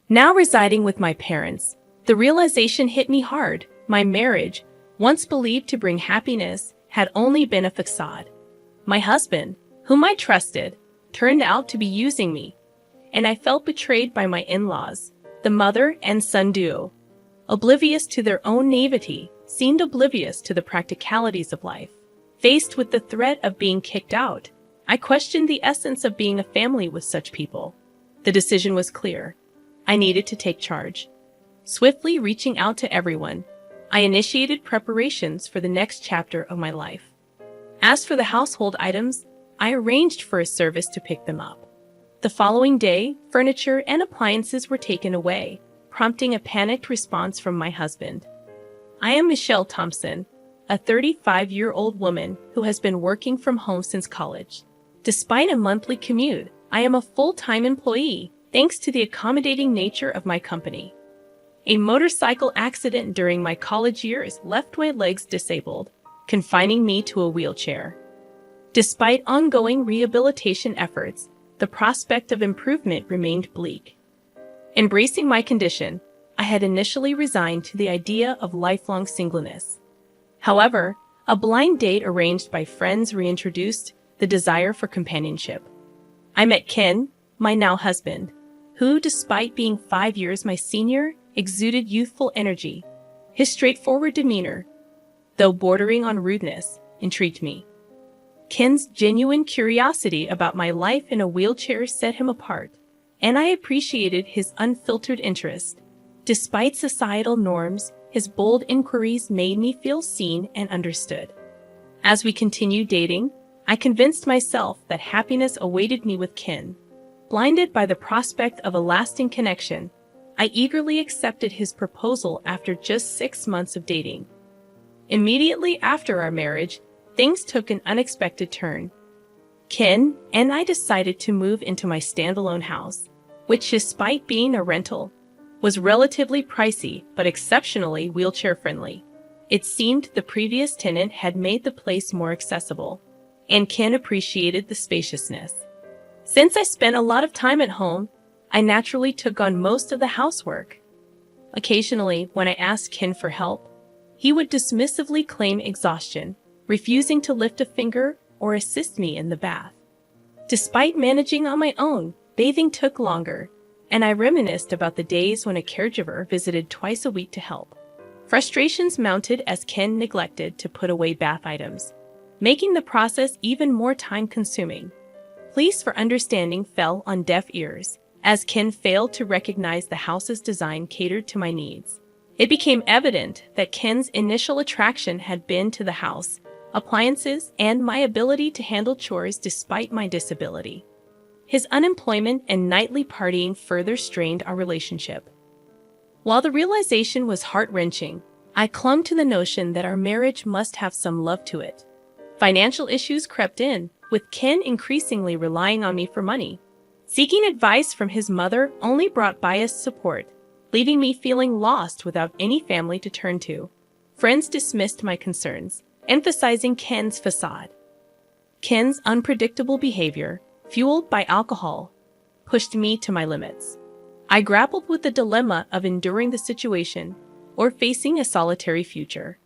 Now residing with my parents, the realization hit me hard. My marriage, once believed to bring happiness, had only been a facade. My husband, whom I trusted, turned out to be using me, and I felt betrayed by my in-laws, the mother and son duo. Oblivious to their own naivety, seemed oblivious to the practicalities of life. Faced with the threat of being kicked out, I questioned the essence of being a family with such people. The decision was clear. I needed to take charge. Swiftly reaching out to everyone, I initiated preparations for the next chapter of my life. As for the household items, I arranged for a service to pick them up. The following day, furniture and appliances were taken away, prompting a panicked response from my husband. I am Michelle Thompson, a 35-year-old woman who has been working from home since college. Despite a monthly commute, I am a full-time employee, thanks to the accommodating nature of my company. A motorcycle accident during my college years left my legs disabled, confining me to a wheelchair. Despite ongoing rehabilitation efforts, the prospect of improvement remained bleak. Embracing my condition, I had initially resigned to the idea of lifelong singleness. However, a blind date arranged by friends reintroduced the desire for companionship. I met Ken, my now husband, who, despite being 5 years my senior, exuded youthful energy. His straightforward demeanor, though bordering on rudeness, intrigued me. Ken's genuine curiosity about my life in a wheelchair set him apart, and I appreciated his unfiltered interest. Despite societal norms, his bold inquiries made me feel seen and understood. As we continued dating, I convinced myself that happiness awaited me with Ken. Blinded by the prospect of a lasting connection, I eagerly accepted his proposal after just 6 months of dating. Immediately after our marriage, things took an unexpected turn. Ken and I decided to move into my standalone house, which, despite being a rental, was relatively pricey but exceptionally wheelchair-friendly. It seemed the previous tenant had made the place more accessible, and Ken appreciated the spaciousness. Since I spent a lot of time at home, I naturally took on most of the housework. Occasionally, when I asked Ken for help, he would dismissively claim exhaustion, refusing to lift a finger or assist me in the bath. Despite managing on my own, bathing took longer, and I reminisced about the days when a caregiver visited twice a week to help. Frustrations mounted as Ken neglected to put away bath items, making the process even more time-consuming. Pleas for understanding fell on deaf ears, as Ken failed to recognize the house's design catered to my needs. It became evident that Ken's initial attraction had been to the house, appliances, and my ability to handle chores despite my disability. His unemployment and nightly partying further strained our relationship. While the realization was heart-wrenching, I clung to the notion that our marriage must have some love to it. Financial issues crept in, with Ken increasingly relying on me for money. Seeking advice from his mother only brought biased support, leaving me feeling lost without any family to turn to. Friends dismissed my concerns, emphasizing Ken's facade. Ken's unpredictable behavior, fueled by alcohol, pushed me to my limits. I grappled with the dilemma of enduring the situation or facing a solitary future.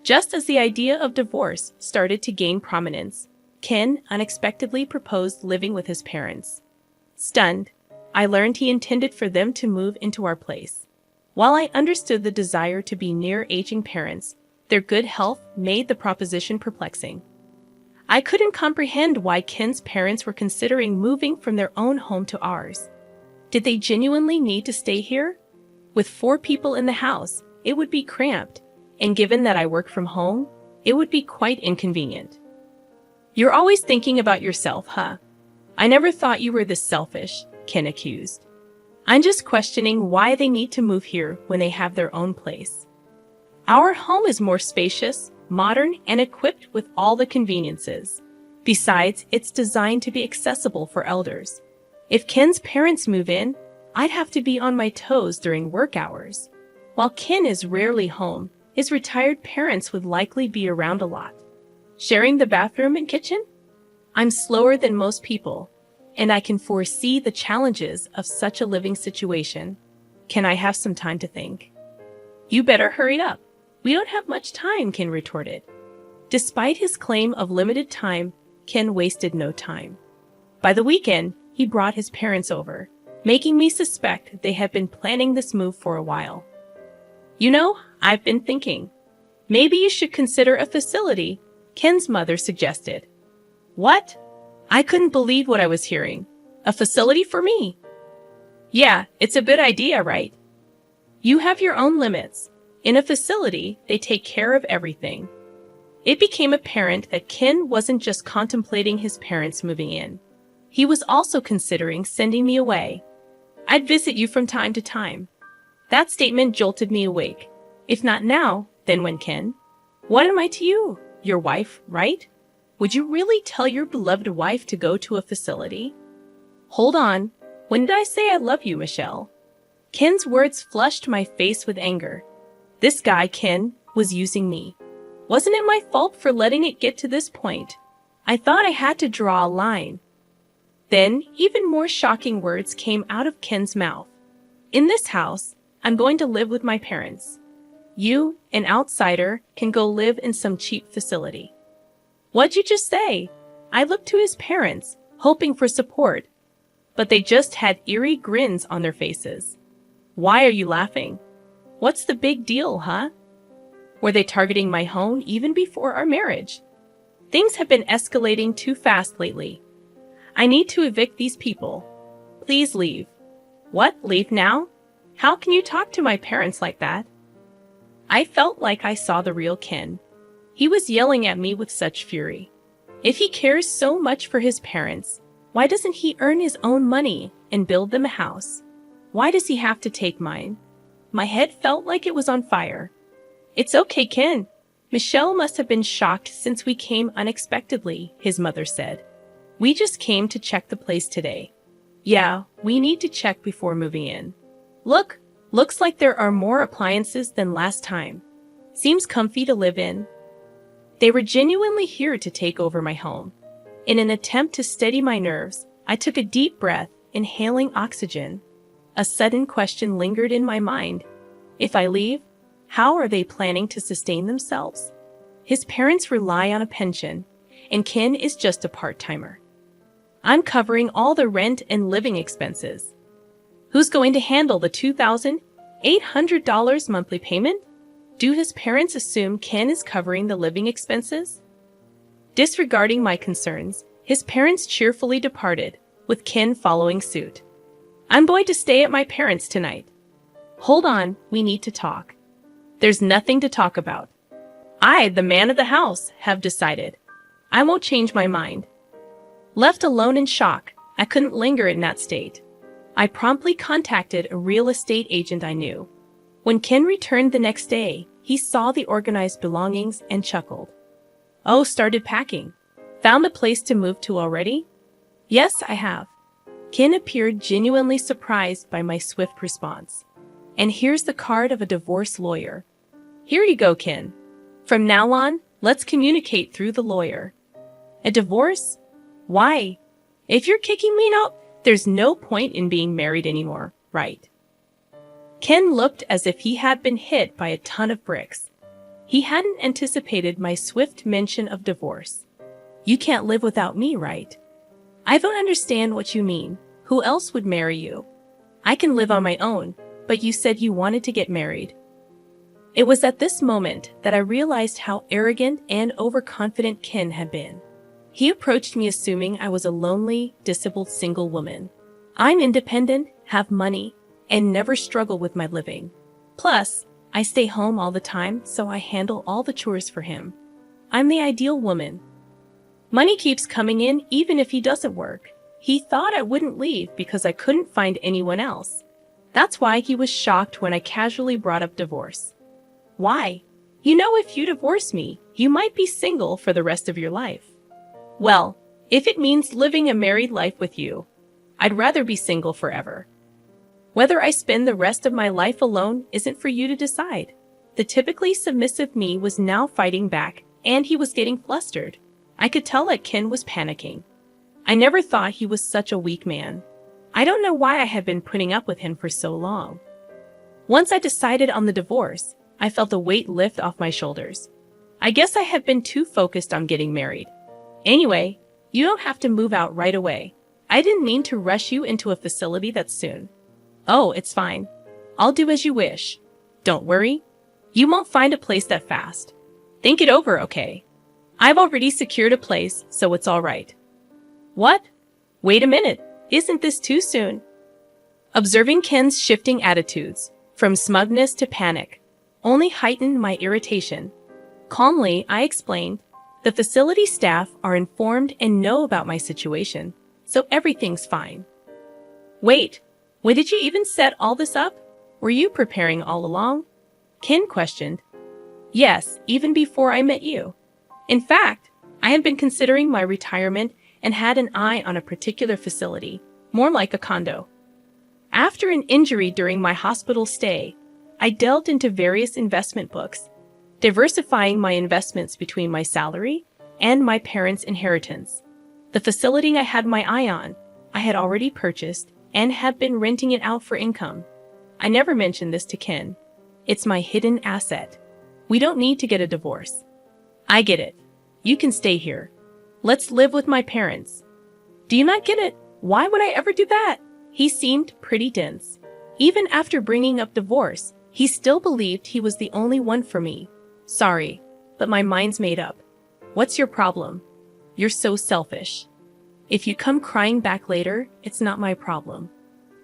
Just as the idea of divorce started to gain prominence, Ken unexpectedly proposed living with his parents. Stunned, I learned he intended for them to move into our place. While I understood the desire to be near aging parents, their good health made the proposition perplexing. I couldn't comprehend why Ken's parents were considering moving from their own home to ours. Did they genuinely need to stay here? With 4 people in the house, it would be cramped, and given that I work from home, it would be quite inconvenient. "You're always thinking about yourself, huh? I never thought you were this selfish," Ken accused. "I'm just questioning why they need to move here when they have their own place. Our home is more spacious, modern, and equipped with all the conveniences. Besides, it's designed to be accessible for elders. If Ken's parents move in, I'd have to be on my toes during work hours. While Ken is rarely home, his retired parents would likely be around a lot. Sharing the bathroom and kitchen? I'm slower than most people, and I can foresee the challenges of such a living situation. Can I have some time to think? You better hurry up. We don't have much time, Ken retorted. Despite his claim of limited time, Ken wasted no time. By the weekend, he brought his parents over, making me suspect they had been planning this move for a while. You know, I've been thinking. Maybe you should consider a facility, Ken's mother suggested. What? I couldn't believe what I was hearing. A facility for me? Yeah, it's a good idea, right? You have your own limits. In a facility, they take care of everything. It became apparent that Ken wasn't just contemplating his parents moving in. He was also considering sending me away. I'd visit you from time to time. That statement jolted me awake. If not now, then when, Ken? What am I to you? Your wife, right? Would you really tell your beloved wife to go to a facility? Hold on. When did I say I love you, Michelle? Ken's words flushed my face with anger. This guy, Ken, was using me. Wasn't it my fault for letting it get to this point? I thought I had to draw a line. Then, even more shocking words came out of Ken's mouth. In this house, I'm going to live with my parents. You, an outsider, can go live in some cheap facility. What'd you just say? I looked to his parents, hoping for support, but they just had eerie grins on their faces. Why are you laughing? What's the big deal, huh? Were they targeting my home even before our marriage? Things have been escalating too fast lately. I need to evict these people. Please leave. What? Leave now? How can you talk to my parents like that? I felt like I saw the real Ken. He was yelling at me with such fury. If he cares so much for his parents, why doesn't he earn his own money and build them a house? Why does he have to take mine? My head felt like it was on fire. It's okay, Ken. Michelle must have been shocked since we came unexpectedly, his mother said. We just came to check the place today. Yeah, we need to check before moving in. Looks like there are more appliances than last time. Seems comfy to live in. They were genuinely here to take over my home. In an attempt to steady my nerves, I took a deep breath, inhaling oxygen. A sudden question lingered in my mind. If I leave, how are they planning to sustain themselves? His parents rely on a pension, and Ken is just a part-timer. I'm covering all the rent and living expenses. Who's going to handle the $2,800 monthly payment? Do his parents assume Ken is covering the living expenses? Disregarding my concerns, his parents cheerfully departed, with Ken following suit. I'm going to stay at my parents' tonight. Hold on, we need to talk. There's nothing to talk about. I, the man of the house, have decided. I won't change my mind. Left alone in shock, I couldn't linger in that state. I promptly contacted a real estate agent I knew. When Ken returned the next day, he saw the organized belongings and chuckled. Oh, started packing. Found a place to move to already? Yes, I have. Ken appeared genuinely surprised by my swift response. And here's the card of a divorce lawyer. Here you go, Ken. From now on, let's communicate through the lawyer. A divorce? Why? If you're kicking me out, there's no point in being married anymore, right? Ken looked as if he had been hit by a ton of bricks. He hadn't anticipated my swift mention of divorce. You can't live without me, right? I don't understand what you mean. Who else would marry you? I can live on my own, but you said you wanted to get married. It was at this moment that I realized how arrogant and overconfident Ken had been. He approached me assuming I was a lonely, disabled single woman. I'm independent, have money, and never struggle with my living. Plus, I stay home all the time, so I handle all the chores for him. I'm the ideal woman. Money keeps coming in even if he doesn't work. He thought I wouldn't leave because I couldn't find anyone else. That's why he was shocked when I casually brought up divorce. Why? You know, if you divorce me, you might be single for the rest of your life. Well, if it means living a married life with you, I'd rather be single forever. Whether I spend the rest of my life alone isn't for you to decide. The typically submissive me was now fighting back, and he was getting flustered. I could tell that Ken was panicking. I never thought he was such a weak man. I don't know why I had been putting up with him for so long. Once I decided on the divorce, I felt a weight lift off my shoulders. I guess I had been too focused on getting married. Anyway, you don't have to move out right away. I didn't mean to rush you into a facility that soon. Oh, it's fine. I'll do as you wish. Don't worry. You won't find a place that fast. Think it over, okay? I've already secured a place, so it's all right. What? Wait a minute. Isn't this too soon? Observing Ken's shifting attitudes, from smugness to panic, only heightened my irritation. Calmly, I explained, the facility staff are informed and know about my situation, so everything's fine. Wait, when did you even set all this up? Were you preparing all along? Ken questioned. Yes, even before I met you. In fact, I had been considering my retirement and had an eye on a particular facility, more like a condo. After an injury during my hospital stay, I delved into various investment books, diversifying my investments between my salary and my parents' inheritance. The facility I had my eye on, I had already purchased and had been renting it out for income. I never mentioned this to Ken. It's my hidden asset. We don't need to get a divorce. I get it. You can stay here. Let's live with my parents. Do you not get it? Why would I ever do that? He seemed pretty dense. Even after bringing up divorce, he still believed he was the only one for me. Sorry, but my mind's made up. What's your problem? You're so selfish. If you come crying back later, it's not my problem.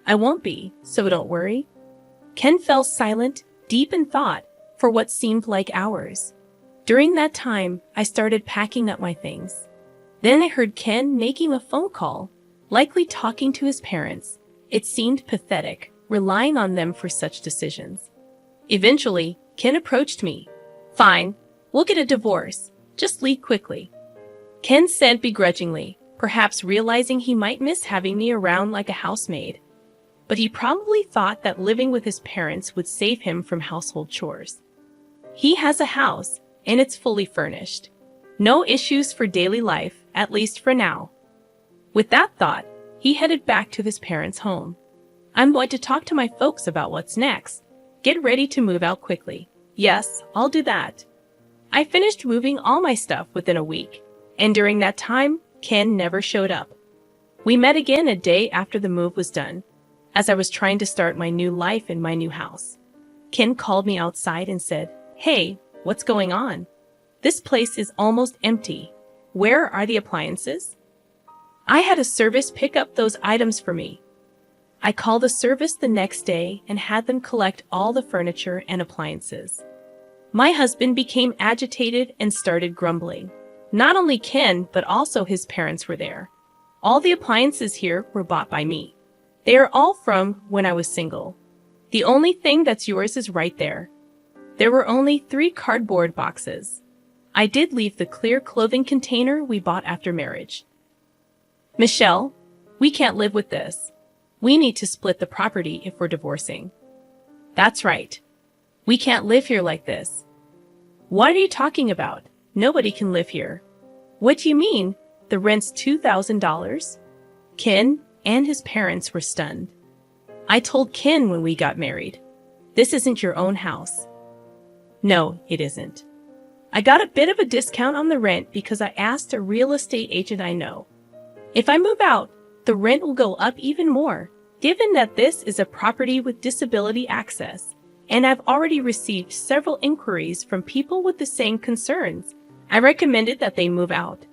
I won't be, so don't worry. Ken fell silent, deep in thought, for what seemed like hours. During that time, I started packing up my things. Then I heard Ken making a phone call, likely talking to his parents. It seemed pathetic, relying on them for such decisions. Eventually, Ken approached me. Fine, we'll get a divorce. Just leave quickly. Ken said begrudgingly, perhaps realizing he might miss having me around like a housemaid. But he probably thought that living with his parents would save him from household chores. He has a house, and it's fully furnished. No issues for daily life, at least for now. With that thought, he headed back to his parents' home. I'm going to talk to my folks about what's next. Get ready to move out quickly. Yes, I'll do that. I finished moving all my stuff within a week, and during that time, Ken never showed up. We met again a day after the move was done, as I was trying to start my new life in my new house. Ken called me outside and said, "Hey, what's going on? This place is almost empty. Where are the appliances?" I had a service pick up those items for me. I called the service the next day and had them collect all the furniture and appliances. My husband became agitated and started grumbling. Not only Ken, but also his parents were there. All the appliances here were bought by me. They are all from when I was single. The only thing that's yours is right there. There were only 3 cardboard boxes. I did leave the clear clothing container we bought after marriage. Michelle, we can't live with this. We need to split the property if we're divorcing. That's right. We can't live here like this. What are you talking about? Nobody can live here. What do you mean? The rent's $2,000? Ken and his parents were stunned. I told Ken when we got married, this isn't your own house. No, it isn't. I got a bit of a discount on the rent because I asked a real estate agent I know. If I move out, the rent will go up even more, given that this is a property with disability access, and I've already received several inquiries from people with the same concerns. I recommended that they move out.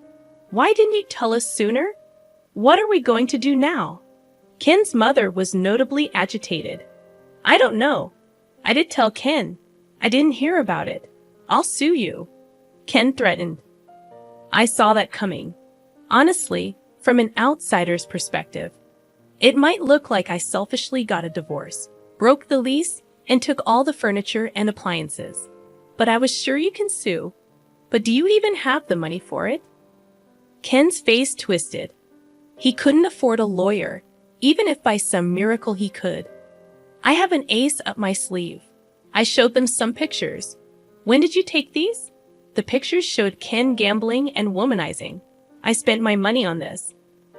Why didn't you tell us sooner? What are we going to do now? Ken's mother was notably agitated. I don't know. I did tell Ken. I didn't hear about it. I'll sue you. Ken threatened. I saw that coming. Honestly, from an outsider's perspective, it might look like I selfishly got a divorce, broke the lease, and took all the furniture and appliances. But I was sure you can sue. But do you even have the money for it? Ken's face twisted. He couldn't afford a lawyer, even if by some miracle he could. I have an ace up my sleeve. I showed them some pictures. When did you take these? The pictures showed Ken gambling and womanizing. I spent my money on this.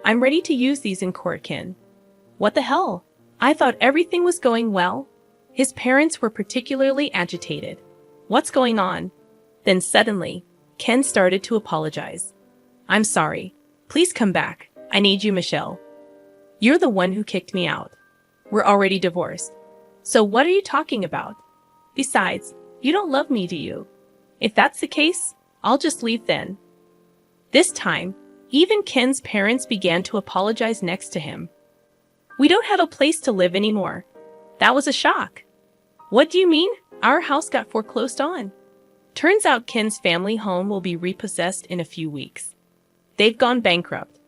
I'm ready to use these in court, Ken. What the hell? I thought everything was going well. His parents were particularly agitated. What's going on? Then suddenly, Ken started to apologize. I'm sorry. Please come back. I need you, Michelle. You're the one who kicked me out. We're already divorced. So what are you talking about? Besides, you don't love me, do you? If that's the case, I'll just leave then. This time, even Ken's parents began to apologize next to him. We don't have a place to live anymore. That was a shock. What do you mean? Our house got foreclosed on. Turns out Ken's family home will be repossessed in a few weeks. They've gone bankrupt.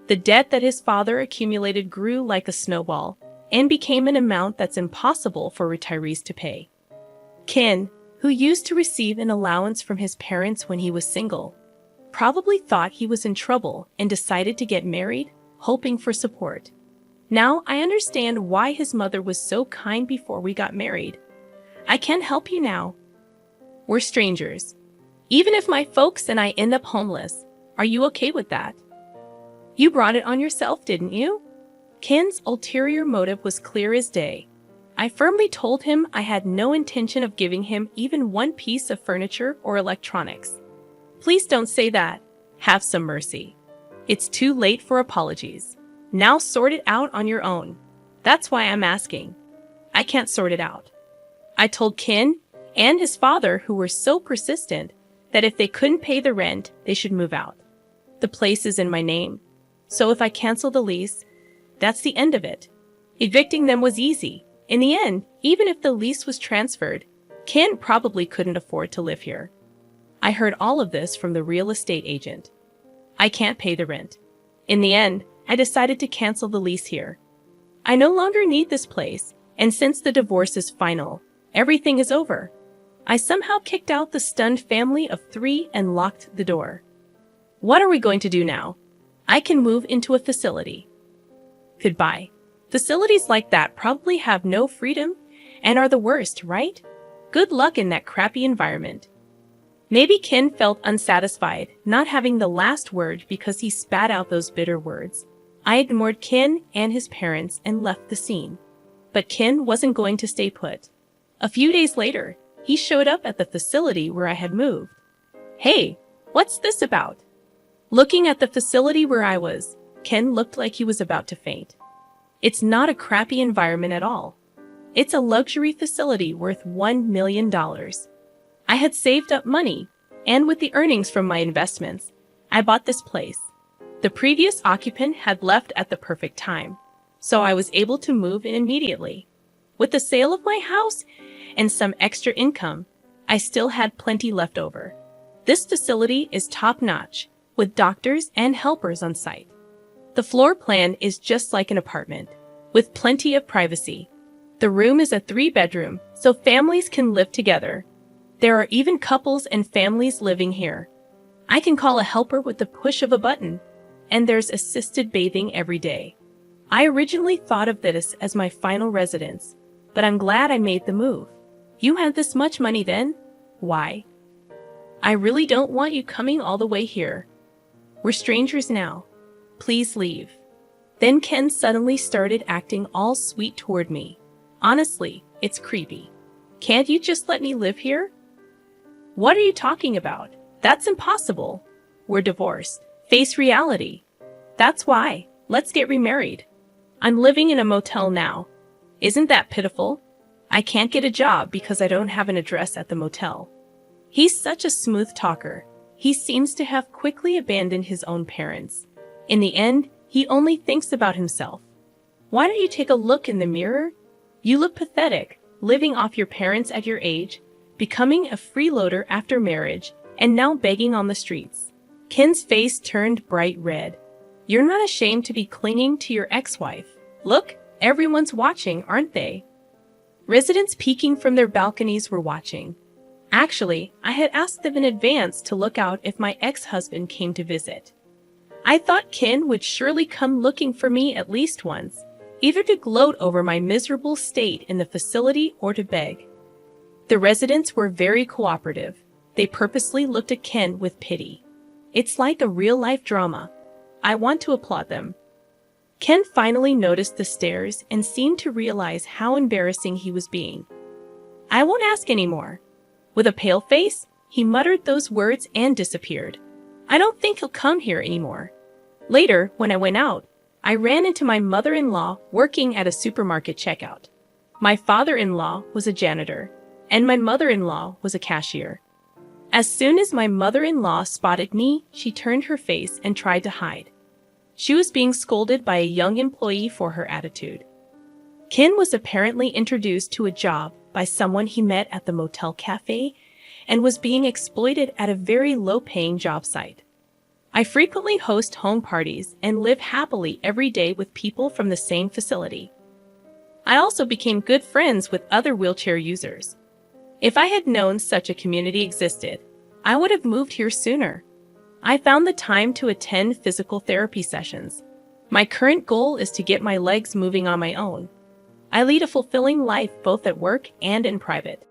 The debt that his father accumulated grew like a snowball and became an amount that's impossible for retirees to pay. Ken, who used to receive an allowance from his parents when he was single, probably thought he was in trouble and decided to get married, hoping for support. Now I understand why his mother was so kind before we got married. I can't help you now. We're strangers. Even if my folks and I end up homeless, are you okay with that? You brought it on yourself, didn't you? Ken's ulterior motive was clear as day. I firmly told him I had no intention of giving him even one piece of furniture or electronics. Please don't say that. Have some mercy. It's too late for apologies. Now sort it out on your own. That's why I'm asking. I can't sort it out. I told Ken and his father, who were so persistent, that if they couldn't pay the rent, they should move out. The place is in my name. So if I cancel the lease, that's the end of it. Evicting them was easy. In the end, even if the lease was transferred, Ken probably couldn't afford to live here. I heard all of this from the real estate agent. I can't pay the rent. In the end, I decided to cancel the lease here. I no longer need this place, and since the divorce is final, everything is over. I somehow kicked out the stunned family of 3 and locked the door. What are we going to do now? I can move into a facility. Goodbye. Facilities like that probably have no freedom and are the worst, right? Good luck in that crappy environment. Maybe Ken felt unsatisfied, not having the last word because he spat out those bitter words. I ignored Ken and his parents and left the scene. But Ken wasn't going to stay put. A few days later, he showed up at the facility where I had moved. Hey, what's this about? Looking at the facility where I was, Ken looked like he was about to faint. It's not a crappy environment at all. It's a luxury facility worth $1 million. I had saved up money, and with the earnings from my investments, I bought this place. The previous occupant had left at the perfect time, so I was able to move in immediately. With the sale of my house and some extra income, I still had plenty left over. This facility is top-notch, with doctors and helpers on site. The floor plan is just like an apartment, with plenty of privacy. The room is a 3-bedroom, so families can live together. There are even couples and families living here. I can call a helper with the push of a button, and there's assisted bathing every day. I originally thought of this as my final residence, but I'm glad I made the move. You had this much money then? Why? I really don't want you coming all the way here. We're strangers now. Please leave. Then Ken suddenly started acting all sweet toward me. Honestly, it's creepy. Can't you just let me live here? What are you talking about? That's impossible. We're divorced. Face reality. That's why. Let's get remarried. I'm living in a motel now. Isn't that pitiful? I can't get a job because I don't have an address at the motel. He's such a smooth talker. He seems to have quickly abandoned his own parents. In the end, he only thinks about himself. Why don't you take a look in the mirror? You look pathetic, living off your parents at your age, becoming a freeloader after marriage, and now begging on the streets. Ken's face turned bright red. You're not ashamed to be clinging to your ex-wife. Look, everyone's watching, aren't they? Residents peeking from their balconies were watching. Actually, I had asked them in advance to look out if my ex-husband came to visit. I thought Ken would surely come looking for me at least once, either to gloat over my miserable state in the facility or to beg. The residents were very cooperative. They purposely looked at Ken with pity. It's like a real-life drama. I want to applaud them. Ken finally noticed the stares and seemed to realize how embarrassing he was being. I won't ask anymore. With a pale face, he muttered those words and disappeared. I don't think he'll come here anymore. Later, when I went out, I ran into my mother-in-law working at a supermarket checkout. My father-in-law was a janitor, and my mother-in-law was a cashier. As soon as my mother-in-law spotted me, she turned her face and tried to hide. She was being scolded by a young employee for her attitude. Ken was apparently introduced to a job by someone he met at the motel cafe and was being exploited at a very low-paying job site. I frequently host home parties and live happily every day with people from the same facility. I also became good friends with other wheelchair users. If I had known such a community existed, I would have moved here sooner. I found the time to attend physical therapy sessions. My current goal is to get my legs moving on my own. I lead a fulfilling life both at work and in private.